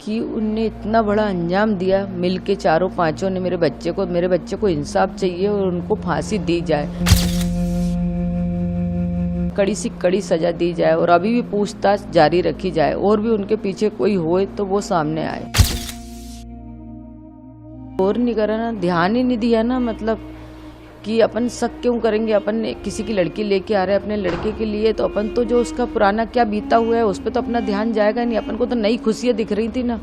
कि उनने इतना बड़ा अंजाम दिया। मिल के चारों पांचों ने मेरे बच्चे को इंसाफ चाहिए और उनको फांसी दी जाए, कड़ी से कड़ी सजा दी जाए और अभी भी पूछताछ जारी रखी जाए और भी उनके पीछे कोई होए तो वो सामने आए। और नहीं करा ना, ध्यान ही नहीं दिया ना, मतलब कि अपन शक क्यों करेंगे। अपन किसी की लड़की लेके आ रहे हैं अपने लड़के के लिए, तो अपन तो जो उसका पुराना क्या बीता हुआ है उस पर तो अपना ध्यान जाएगा नहीं। अपन को तो नई खुशियाँ दिख रही थी ना,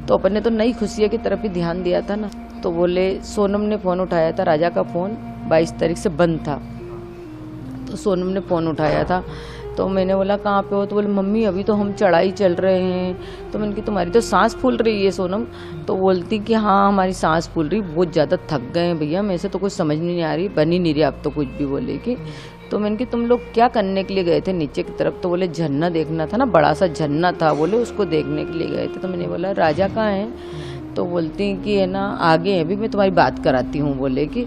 तो अपन ने तो नई खुशियाँ की तरफ ही ध्यान दिया था ना। तो बोले, सोनम ने फ़ोन उठाया था, राजा का फ़ोन 22 तारीख से बंद था, तो सोनम ने फ़ोन उठाया था। तो मैंने बोला कहाँ पे हो, तो बोले मम्मी अभी तो हम चढ़ाई चल रहे हैं। तो मैंने कहा तुम्हारी तो सांस फूल रही है सोनम। तो बोलती कि हाँ हमारी सांस फूल रही, बहुत ज़्यादा थक गए हैं भैया, मेरे से तो कुछ समझ नहीं आ रही, बन ही नहीं रही आप तो कुछ भी बोलेगी। तो मैंने कहा तुम लोग क्या करने के लिए गए थे नीचे की तरफ। तो बोले झरना देखना था ना, बड़ा सा झरना था, बोले उसको देखने के लिए गए थे। तो मैंने बोला राजा कहाँ है। तो बोलती कि है ना आगे है, अभी मैं तुम्हारी बात कराती हूँ। बोले कि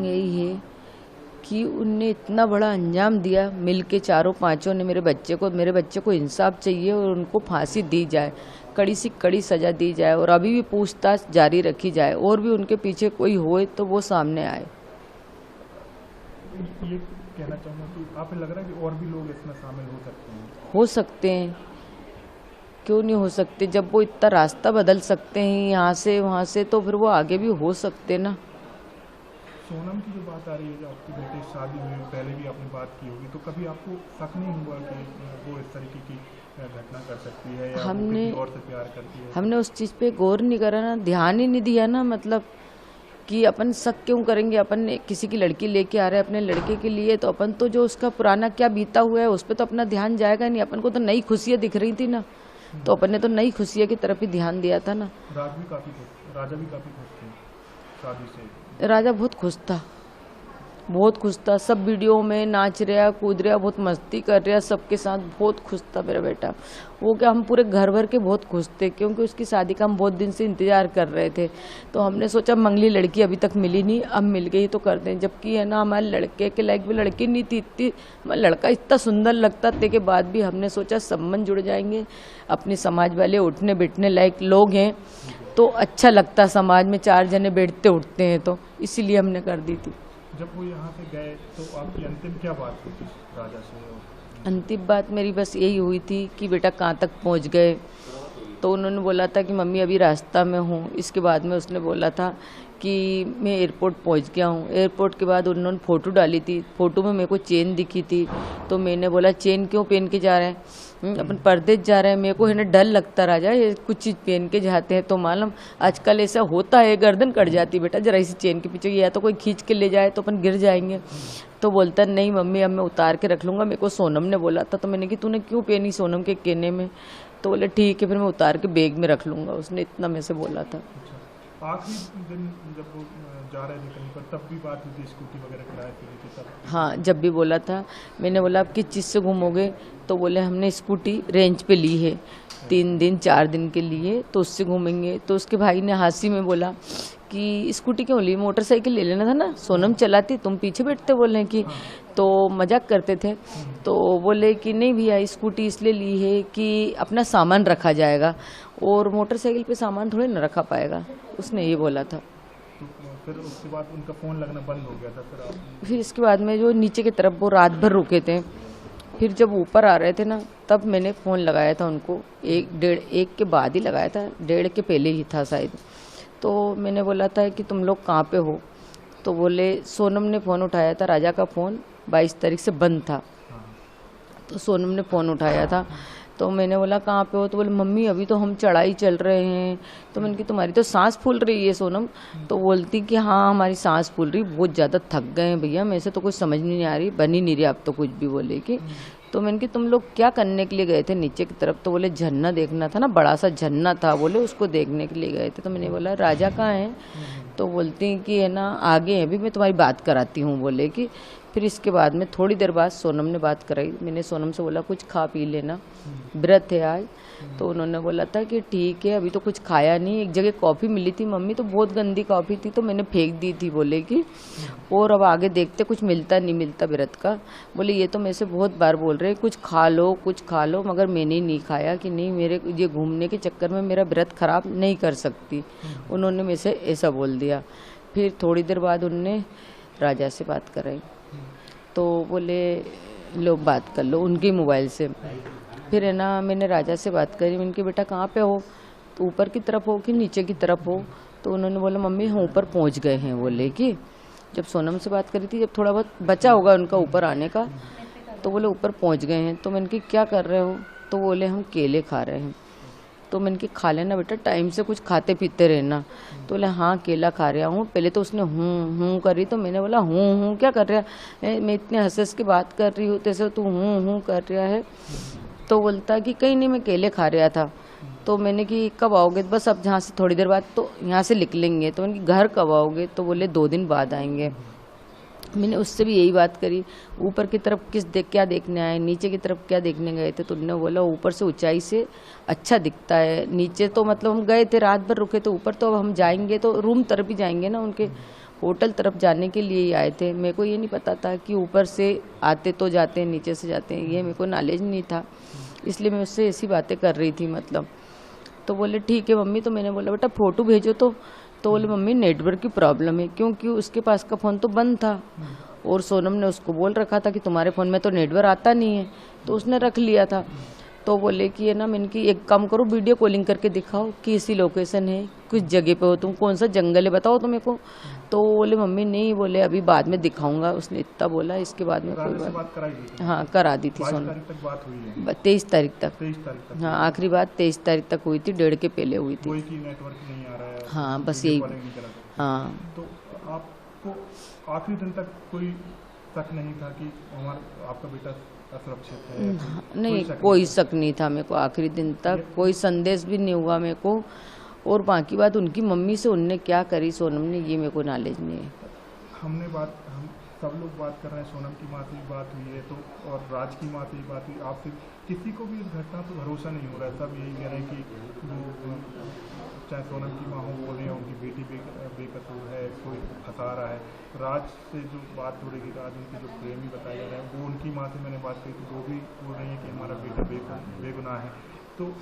यही है कि उनने इतना बड़ा अंजाम दिया। मिल के चारों पांचों ने मेरे बच्चे को इंसाफ चाहिए और उनको फांसी दी जाए, कड़ी से कड़ी सजा दी जाए और अभी भी पूछताछ जारी रखी जाए और भी उनके पीछे कोई होए तो वो सामने आए। ये कहना चाहूँगा कि आपको लग रहा है कि और भी लोग इसमें शामिल हो सकते हैं? हो सकते हैं, क्यों नहीं हो सकते। जब वो इतना रास्ता बदल सकते हैं यहाँ से वहाँ से, तो फिर वो आगे भी हो सकते ना। सोनम की जो बात आ रही है, जो आपकी बेटी शादी हुई पहले भी आपने बात की होगी, तो कभी आपको शक नहीं हुआ कि वो इस तरीके की घटना कर सकती है या वो किसी और से प्यार करती है? हमने उस चीज़ पे गौर नहीं करा ना, ध्यान ही नहीं दिया ना, मतलब कि अपन शक क्यों करेंगे। अपन किसी की लड़की लेके आ रहे हैं अपने लड़के के लिए, तो अपन तो जो उसका पुराना क्या बीता हुआ है उस पर तो अपना ध्यान जाएगा नहीं। अपन को तो नई खुशियाँ दिख रही थी ना, तो अपन ने तो नई खुशियाँ की तरफ ही ध्यान दिया था ना। राजा भी काफ़ी खुश थे शादी से। राजा बहुत खुश था, सब वीडियो में नाच रहा, कूद रहा, बहुत मस्ती कर रहा, सबके साथ बहुत खुश था मेरा बेटा। वो क्या, हम पूरे घर भर के बहुत खुश थे, क्योंकि उसकी शादी का हम बहुत दिन से इंतजार कर रहे थे। तो हमने सोचा मंगली लड़की अभी तक मिली नहीं, अब मिल गई तो कर दें। जबकि है ना हमारे लड़के के लायक भी लड़की नहीं थी, इतनी लड़का इतना सुंदर लगता थे के बाद भी हमने सोचा संबंध जुड़ जाएंगे, अपने समाज वाले उठने बैठने लायक लोग हैं तो अच्छा लगता समाज में, 4 जने बैठते उठते हैं, तो इसीलिए हमने कर दी थी। जब वो यहाँ से गए तो आपकी अंतिम क्या बात हुई थी राजा से? अंतिम बात मेरी बस यही हुई थी कि बेटा कहाँ तक पहुँच गए। तो उन्होंने बोला था कि मम्मी अभी रास्ता में हूँ। इसके बाद में उसने बोला था कि मैं एयरपोर्ट पहुँच गया हूँ। एयरपोर्ट के बाद उन्होंने फ़ोटो डाली थी, फ़ोटो में मेरे को चेन दिखी थी। तो मैंने बोला चेन क्यों पहन के जा रहे हैं, अपन परदेश जा रहे हैं, मेरे को है ना डर लगता राजा, ये कुछ चीज़ पहन के जाते हैं तो मालूम आजकल ऐसा होता है, गर्दन कट जाती बेटा जरा इसी चेन के पीछे, या तो कोई खींच के ले जाए तो अपन गिर जाएंगे। तो बोलता नहीं मम्मी अब मैं उतार के रख लूँगा, मेरे को सोनम ने बोला था। तो मैंने कि तूने क्यों पहनी सोनम के कहने में। तो बोले ठीक है फिर मैं उतार के बैग में रख लूँगा, उसने इतना मेरे से बोला था। आखिरी दिन जब वो जा रहे थे कहीं पर तब भी बात हुई थी, स्कूटी वगैरह किराए पे ली थी तब? हाँ जब भी बोला था। मैंने बोला आप किस चीज़ से घूमोगे, तो बोले हमने स्कूटी रेंज पे ली है 3 दिन 4 दिन के लिए, तो उससे घूमेंगे। तो उसके भाई ने हंसी में बोला कि स्कूटी क्यों ली, मोटरसाइकिल ले लेना था ना, सोनम चलाती तुम पीछे बैठते, बोले कि तो मजाक करते थे। तो बोले कि नहीं भैया स्कूटी इसलिए ली है कि अपना सामान रखा जाएगा और मोटरसाइकिल पे सामान थोड़े ना रखा पाएगा, उसने ये बोला था। तो फिर उसके बाद उनका फ़ोन लगना बंद हो गया था? फिर इसके बाद में जो नीचे की तरफ वो रात भर रुके थे, फिर जब ऊपर आ रहे थे ना तब मैंने फ़ोन लगाया था उनको, 1 के बाद ही लगाया था, 1:30 के पहले ही था शायद। तो मैंने बोला था कि तुम लोग कहाँ पे हो। तो बोले, सोनम ने फ़ोन उठाया था, राजा का फ़ोन 22 तारीख से बंद था, तो सोनम ने फ़ोन उठाया था। तो मैंने बोला कहाँ पे हो, तो बोले मम्मी अभी तो हम चढ़ाई चल रहे हैं। तो मैंने कहा तुम्हारी तो सांस फूल रही है सोनम। तो बोलती कि हाँ हमारी सांस फूल रही, बहुत ज़्यादा थक गए हैं भैया, मेरे से तो कुछ समझ नहीं आ रही, बन ही नहीं रही आप तो कुछ भी बोलेगी। तो मैंने कहा तुम लोग क्या करने के लिए गए थे नीचे की तरफ। तो बोले झरना देखना था ना, बड़ा सा झरना था, बोले उसको देखने के लिए गए थे। तो मैंने बोला राजा कहाँ है। तो बोलती कि है ना आगे है, अभी मैं तुम्हारी बात कराती हूँ। बोले कि फिर इसके बाद में थोड़ी देर बाद सोनम ने बात कराई। मैंने सोनम से बोला कुछ खा पी लेना, व्रत है आज। तो उन्होंने बोला था कि ठीक है, अभी तो कुछ खाया नहीं। एक जगह कॉफ़ी मिली थी मम्मी, तो बहुत गंदी कॉफ़ी थी, तो मैंने फेंक दी थी, बोले कि और अब आगे देखते कुछ मिलता नहीं मिलता व्रत का। बोले ये तो मेरे से बहुत बार बोल रहे कुछ खा लो कुछ खा लो, मगर मैंने नहीं खाया कि नहीं, मेरे ये घूमने के चक्कर में मेरा व्रत खराब नहीं कर सकती। उन्होंने मेरे से ऐसा बोल दिया। फिर थोड़ी देर बाद उनने राजा से बात कराई, तो बोले लो बात कर लो उनके मोबाइल से। फिर है ना, मैंने राजा से बात करी, मैंने कहा बेटा कहाँ पे हो, तो ऊपर की तरफ हो कि नीचे की तरफ हो। तो उन्होंने बोला मम्मी हम ऊपर पहुँच गए हैं। बोले कि जब सोनम से बात करी थी, जब थोड़ा बहुत बचा होगा उनका ऊपर आने का, तो बोले ऊपर पहुँच गए हैं। तो मैंने कहा क्या कर रहे हो, तो बोले हम केले खा रहे हैं। तो मैंने कहा खा लेना बेटा, टाइम से कुछ खाते पीते रहना। तो बोले हाँ केला खा रहा हूँ। पहले तो उसने हूँ करी, तो मैंने बोला हूँ क्या कर रहा है, मैं इतने हंस के बात कर रही हूँ तैसे तू हूँ कर रहा है। तो बोलता कि कहीं नहीं, मैं केले खा रहा था। तो मैंने कि कब आओगे, बस अब जहाँ से थोड़ी देर बाद तो यहाँ से निकलेंगे। तो मैंने घर कब आओगे, तो बोले 2 दिन बाद आएंगे। मैंने उससे भी यही बात करी, ऊपर की तरफ क्या देखने आए, नीचे की तरफ क्या देखने गए थे। तो उन्होंने बोला ऊपर से ऊंचाई से अच्छा दिखता है, नीचे तो मतलब हम गए थे रात भर रुके, तो ऊपर तो अब हम जाएंगे तो रूम तरफ ही जाएंगे ना, उनके होटल तरफ जाने के लिए ही आए थे। मेरे को ये नहीं पता था कि ऊपर से आते तो जाते हैं नीचे से जाते हैं, ये मेरे को नॉलेज नहीं था, इसलिए मैं उससे ऐसी बातें कर रही थी मतलब। तो बोले ठीक है मम्मी। तो मैंने बोला बेटा फ़ोटो भेजो। तो बोले मम्मी नेटवर्क की प्रॉब्लम है, क्योंकि उसके पास का फ़ोन तो बंद था और सोनम ने उसको बोल रखा था कि तुम्हारे फ़ोन में तो नेटवर्क आता नहीं है, तो उसने रख लिया था। तो बोले कि है ना, मैंने कि एक काम करो वीडियो कॉलिंग करके दिखाओ कि ऐसी लोकेशन है, किस जगह पे हो तुम, कौन सा जंगल है बताओ तो मेरे को। तो बोले मम्मी नहीं, बोले अभी बाद में दिखाऊंगा, उसने इतना बोला। इसके बाद में कोई बात कराई थी? हाँ करा दी थी सोनम। 23 तारीख तक। हाँ आखिरी बात 23 तारीख तक हुई थी, 1:30 के पहले हुई थी। कोई की नेटवर्क नहीं आ रहा है। हाँ बस यही। हाँ तो आपको आखिरी दिन तक कोई शक नहीं था कि आपका बेटा असुरक्षित है? नहीं कोई शक नहीं था मेरे को, आखिरी दिन तक कोई संदेश भी नहीं हुआ मेरे को। और बाकी बात उनकी मम्मी से उनने क्या करी सोनम ने, ये मेरे को नॉलेज नहीं है। हम सब लोग बात कर रहे हैं, सोनम की माँ से भी बात हुई है तो, और राज की माँ से भी बात हुई, आपसे किसी को भी इस घटना पर भरोसा नहीं हो रहा है। सब यही कह रहे हैं कि चाहे सोनम की माँ हो बोल रही है उनकी बेटी बेकसूर है, कोई फंसा रहा है। राज से जो बात हो रही थी, राज उनके जो प्रेमी बताया जा रहा है, वो उनकी माँ से मैंने बात की थी, वो भी बोल रही है कि हमारा बेटा बेगुनाह है। तो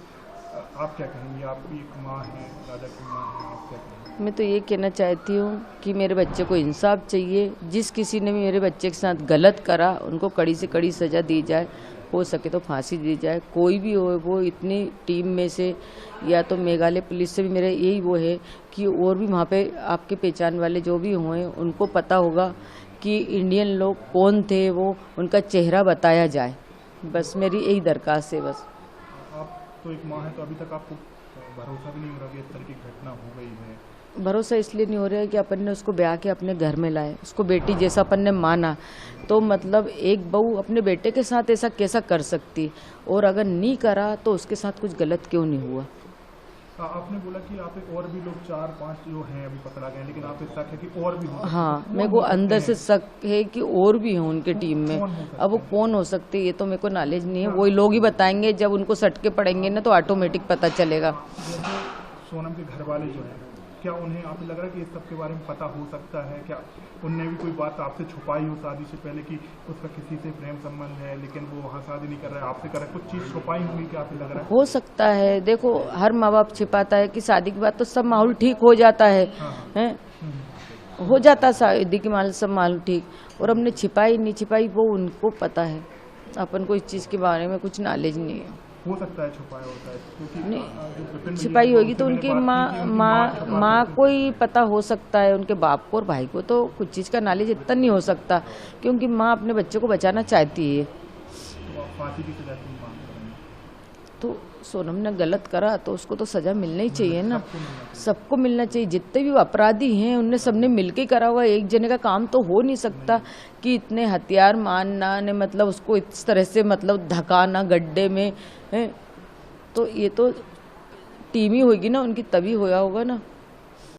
आप क्या कहेंगी, आप भी एक माँ हैं, राजा की माँ हैं, आप क्या कहेंगी? मैं तो ये कहना चाहती हूँ कि मेरे बच्चे को इंसाफ चाहिए। जिस किसी ने भी मेरे बच्चे के साथ गलत करा उनको कड़ी से कड़ी सज़ा दी जाए, हो सके तो फांसी दी जाए। कोई भी हो, वो इतनी टीम में से या तो मेघालय पुलिस से भी मेरा यही वो है कि और भी वहाँ पे आपके पहचान वाले जो भी हुए उनको पता होगा कि इंडियन लोग कौन थे, वो उनका चेहरा बताया जाए। बस मेरी यही दरखास्त है। बस तो एक माँ है, तो अभी तक आपको भरोसा भी नहीं हो रहा कि इस तरह की घटना हो गई है? भरोसा इसलिए नहीं हो रहा है कि अपन ने उसको ब्याह के अपने घर में लाए, उसको बेटी जैसा अपन ने माना। तो मतलब एक बहू अपने बेटे के साथ ऐसा कैसा कर सकती, और अगर नहीं करा तो उसके साथ कुछ गलत क्यों नहीं हुआ। आपने बोला कि आप और भी लोग 4-5 जो हैं अभी पकड़ा गए, लेकिन आप शक है कि और भी हो? हाँ मेरे को अंदर से शक है कि और भी हों उनके टीम में। अब वो कौन हो सकते ये तो मेरे को नॉलेज नहीं है, वही लोग ही बताएंगे। जब उनको सटके पड़ेंगे ना तो ऑटोमेटिक पता चलेगा। जैसे सोनम के घर वाले जो हैं, क्या उन्हें आपको लग रहा है कि इस सब के बारे में पता हो सकता है? क्या उनने भी कोई बात आपसे छुपाई हो शादी से पहले कि उसका किसी से प्रेम संबंध है, लेकिन वो वहाँ शादी नहीं कर रहा है, आपसे कर रहा है, कुछ चीज़ छुपाई होगी? क्या आपको लग रहा है? हो सकता है, देखो हर माँ बाप छिपाता है कि शादी के बाद तो सब माहौल ठीक हो जाता है, हो जाता शादी के माहौल सब माहौल ठीक, और हमने छिपाई नहीं छिपाई वो उनको पता है। अपन को इस चीज़ के बारे में कुछ नॉलेज नहीं है। हो सकता है छुपाया होता है, क्योंकि छिपाई होगी तो उनकी माँ को ही पता हो सकता है, उनके बाप को और भाई को तो कुछ चीज़ का नॉलेज इतना नहीं हो सकता, क्योंकि माँ अपने बच्चे को बचाना चाहती है। तो सोनम ने गलत करा तो उसको तो सजा मिलना ही चाहिए ना, सबको मिलना चाहिए। जितने भी अपराधी हैं उनने सबने मिलके करा हुआ, एक जने का काम तो हो नहीं सकता कि इतने हथियार मारना ने मतलब उसको इस तरह से मतलब धकाना गड्ढे में है। तो ये तो टीम ही होगी ना उनकी, तभी होया होगा ना।